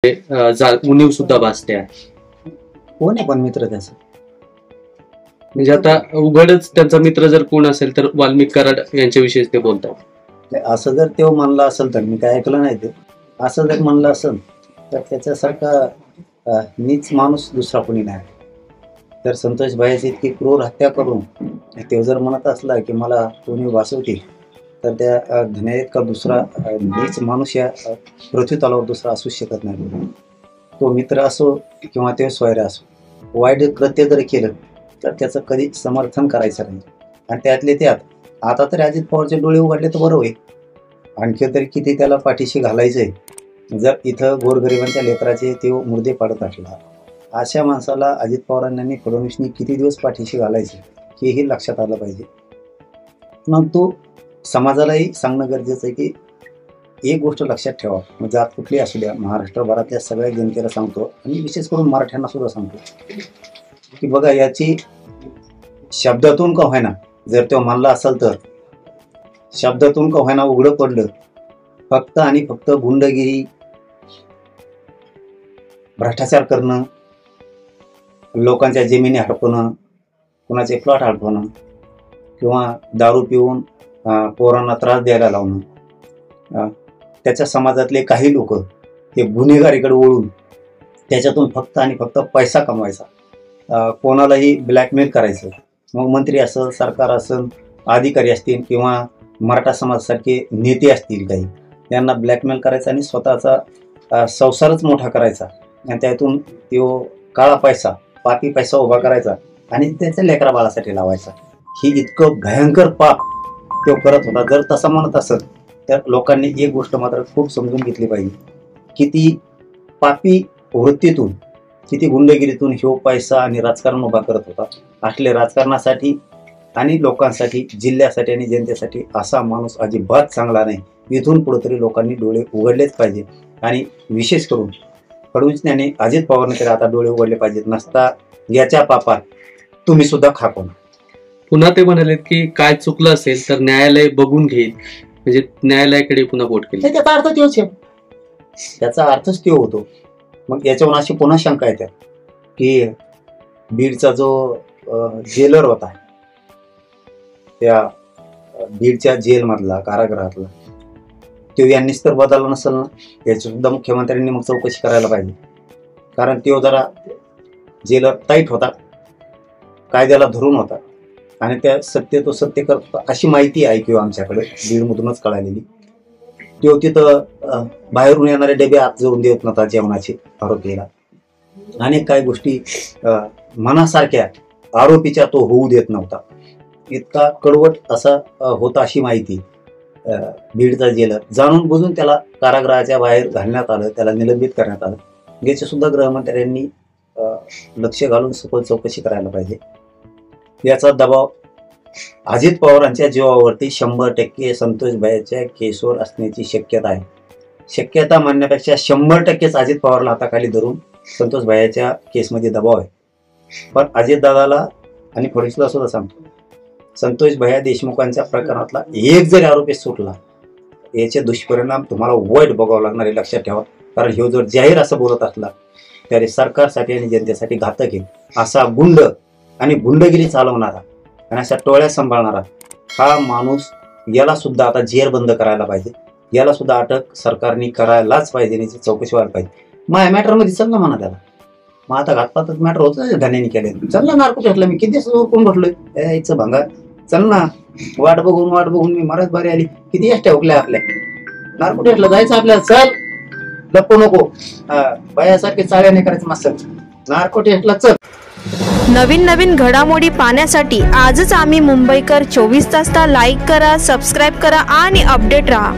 उणीव सुद्धा भासते आहे। कोण आहे पण मित्र त्याचा? म्हणजे आता उघडच त्यांचा मित्र जर कोण असेल तर वाल्मिक कराड यांच्याविषयी ते बोलतात। असं जर तो म्हणला असेल तर मी काय ऐकलं नाही ते, असं जर म्हणलं असेल तर त्याच्यासारखा नीच माणूस दुसरा कोणी नाही। तर संतोष भाईची इतकी क्रूर हत्या करून तो जर म्हणत असला की मला कोणी वाचवतील, तर त्या धन्या इतका दुसरा नीच माणूस या पृथ्वी तलावर दुसरा असू शकत नाही। तो मित्र असो किंवा ते स्वैर असो, वाईट कृत्य जर केलं तर त्याचं कधी समर्थन करायचं नाही। आणि त्यातले त्यात आता तरी अजित पवारचे डोळे उघडले तर बरं होईल, आणखी तरी किती त्याला पाठीशी घालायचंय। जर इथं गोरगरिबांच्या लेकराचे ते मुर्दे पाडत असला, अशा माणसाला अजित पवारांनी फडणवीसनी किती दिवस पाठीशी घालायचे हेही लक्षात आलं पाहिजे। मग तो समाजालाही सांगणं गरजेचं आहे की एक गोष्ट लक्षात ठेवा, म्हणजे जात कुठली असू द्या, महाराष्ट्रभरातल्या सगळ्या जनतेला सांगतो आणि विशेष करून मराठ्यांना सुद्धा सांगतो की बघा, याची शब्दातून का होईना जर तो म्हणला असेल तर शब्दातून का होईना उघडं पडलं, फक्त आणि फक्त गुंडगिरी, भ्रष्टाचार करणं, लोकांच्या जमिनी हडपणं, कुणाचे प्लॉट हडपणं किंवा दारू पिऊन पोरांना त्रास द्यायला लावणं, त्याच्या समाजातले काही लोक हे गुन्हेगारीकडे वळून त्याच्यातून फक्त आणि फक्त पैसा कमवायचा, कोणालाही ब्लॅकमेल करायचं। मग मंत्री असेल, सरकार असेल, अधिकारी असतील किंवा मराठा समाजासारखे नेते असतील काही, त्यांना ब्लॅकमेल करायचा आणि स्वतःचा संसारच मोठा करायचा आणि त्यातून तो काळा पैसा, पापी पैसा उभा करायचा आणि त्याच्या लेकरा बाळासाठी लावायचा। ही इतकं भयंकर पाप तो करत होता। जर तसा म्हणत असेल तर लोकांनी एक गोष्ट मात्र खूप समजून घेतली पाहिजे, किती पापी वृत्तीतून, किती गुंडगिरीतून ह्यो पैसा आणि राजकारण उभा करत होता। असले राजकारणासाठी आणि लोकांसाठी, जिल्ह्यासाठी आणि जनतेसाठी असा माणूस अजिबात चांगला नाही। इथून पुढे तरी लोकांनी डोळे उघडलेच पाहिजे आणि विशेष करून फडणवीसने, अजित पवारने तरी आता डोळे उघडले पाहिजेत, नसता याच्या पापात तुम्ही सुद्धा खाको। पुन्हा ते म्हणाले की काय चुकलं असेल तर न्यायालय बघून घेईल, म्हणजे न्यायालयाकडे पुन्हा बोट केली। त्याचा अर्थ तोच आहे, त्याचा अर्थच तो होतो। मग याच्यावरून अशी पुन्हा शंका येते की बीडचा जो जेलर होता, त्या बीडच्या जेलमधला, कारागृहातला, तो यांनीच तर बदलला नसेल ना, याची सुद्धा मुख्यमंत्र्यांनी मग चौकशी करायला पाहिजे। कारण तो जरा जेलर टाईट होता, कायद्याला धरून होता आणि त्या सत्य तो सत्य करत होता अशी माहिती आहे किंवा आमच्याकडे बीडमधूनच कळालेली। तो तिथं बाहेरून येणारे डबे आत जाऊन देत नव्हता जेवणाचे आरोपीला, अनेक काही गोष्टी मनासारख्या आरोपीच्या तो होऊ देत नव्हता। इतका कडवट असा होता अशी माहिती बीडचा जेलर। जाणून बुजून त्याला कारागृहाच्या बाहेर घालण्यात आलं, त्याला निलंबित करण्यात आलं। याची सुद्धा गृहमंत्र्यांनी लक्ष घालून सखोल चौकशी करायला पाहिजे। याचा दबाव अजित पवारांच्या जीवावरती 100% संतोष भाईच्या केसवर असण्याची शक्यता आहे। शक्यता म्हणण्यापेक्षा 100%च अजित पवारला हाताखाली धरून संतोष भाईच्या केसमध्ये दबाव आहे। पण अजित दादाला आणि फडणवीसला सुद्धा सांगतो, संतोष भैया देशमुखांच्या प्रकरणातला एक जरी आरोपी सुटला, याचे दुष्परिणाम तुम्हाला वाईट बघावं लागणार आहे, लक्षात ठेवा। कारण ह्यो जर जाहीर असं बोलत असला तरी सरकारसाठी आणि जनतेसाठी घातक आहे। असा गुंड आणि गुंडगिरी चालवणारा आणि अशा टोळ्या सांभाळणारा हा माणूस, याला सुद्धा आता जेर बंद करायला पाहिजे, याला सुद्धा अटक सरकारने करायलाच पाहिजे, याची चौकशी व्हायला पाहिजे। माझ्या मॅटरमध्ये चल ना म्हणा त्याला, मग आता घातपातच मॅटर होतं धन्याने केले, चल ना नार्को घेतला, मी किती दिवस कोण बसलोय याचं भंगार, चल ना, वाट बघून मी मरत बारी आली, किती एस ठेवल्या आपल्या, नार्को घेतला जायचं आपल्याला, चल लपू नको, बायासारखे चाळ्याने करायचं मसल, नार्को टेस्टला चल। नवीन घडामोडी पाहण्यासाठी आजच आम्ही मुंबईकर 24 तासला लाईक करा, सबस्क्राईब करा आणि अपडेट रहा।